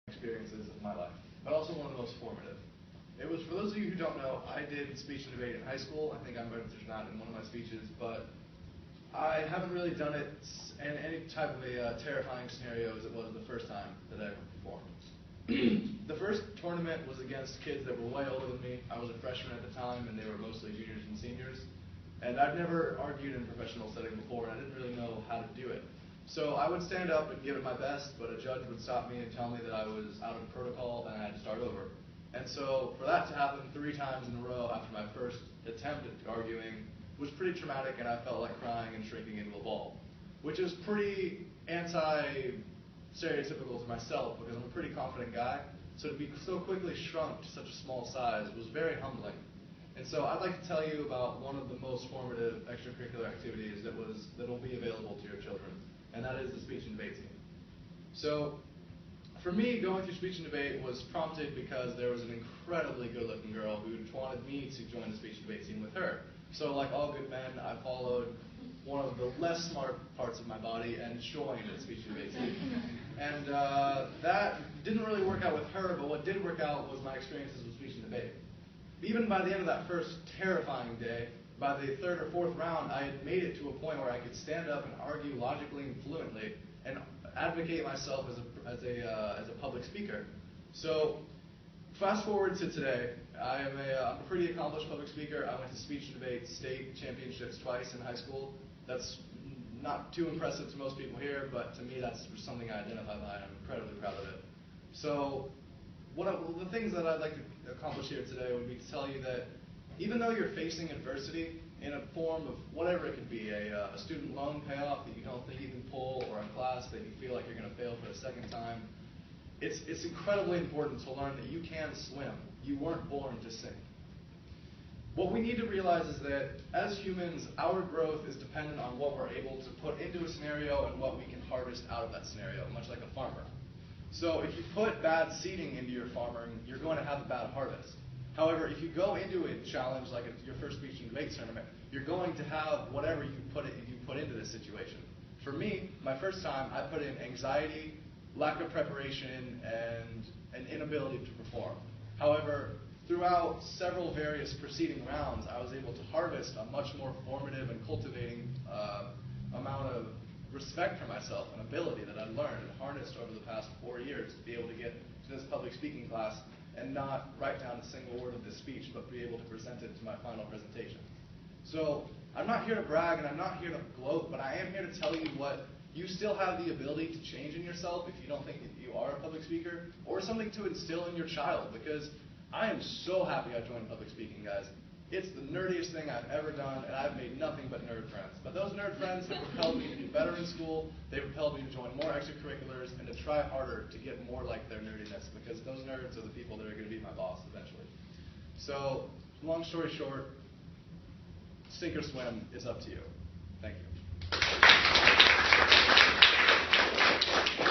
experiences of my life, but also one of the most formative. It was, for those of you who don't know, I did speech and debate in high school. I think I mentioned that in one of my speeches, but I haven't really done it in any type of a terrifying scenario as it was the first time that I ever performed. The first tournament was against kids that were way older than me. I was a freshman at the time, and they were mostly juniors and seniors. And I'd never argued in a professional setting before, and I didn't really know how to do it. So I would stand up and give it my best, but a judge would stop me and tell me that I was out of protocol and I had to start over. And so for that to happen 3 times in a row after my first attempt at arguing was pretty traumatic, and I felt like crying and shrinking into a ball, which is pretty anti-stereotypical to myself because I'm a pretty confident guy. So to be so quickly shrunk to such a small size was very humbling. And so I'd like to tell you about one of the most formative extracurricular activities that will be available to your children, and that is the speech and debate team. So for me, going through speech and debate was prompted because there was an incredibly good-looking girl who wanted me to join the speech and debate team with her. So like all good men, I followed one of the less smart parts of my body and joined the speech and debate team. And that didn't really work out with her, but what did work out was my experiences with speech and debate. Even by the end of that first terrifying day, by the 3rd or 4th round, I had made it to a point where I could stand up and argue logically and fluently and advocate myself as a public speaker. So fast forward to today, I'm a pretty accomplished public speaker. I went to speech and debate state championships twice in high school. That's not too impressive to most people here, but to me that's something I identify by, and I'm incredibly proud of it. So the things that I'd like to accomplish here today would be to tell you that even though you're facing adversity in a form of whatever it could be, a student loan payoff that you don't think you can pull, or a class that you feel like you're going to fail for a second time, it's incredibly important to learn that you can swim. You weren't born to sink. What we need to realize is that as humans, our growth is dependent on what we're able to put into a scenario and what we can harvest out of that scenario, much like a farmer. So if you put bad seeding into your farming, you're going to have a bad harvest. However, if you go into a challenge like your first speech and debate tournament, you're going to have whatever you put into this situation. For me, my first time, I put in anxiety, lack of preparation, and an inability to perform. However, throughout several various preceding rounds, I was able to harvest a much more formative and cultivating amount of respect for myself and ability that I learned and harnessed over the past 4 years to be able to get to this public speaking class and not write down a single word of this speech, but be able to present it to my final presentation. So I'm not here to brag and I'm not here to gloat, but I am here to tell you what you still have the ability to change in yourself if you don't think that you are a public speaker, or something to instill in your child, because I am so happy I joined public speaking, guys. It's the nerdiest thing I've ever done, and I've made nothing but nerd friends. But those nerd friends have propelled me to do better in school, they've propelled me to join more extracurriculars, and to try harder to get more like their nerdiness, because those nerds are the people that are going to be my boss eventually. So, long story short, sink or swim is up to you. Thank you.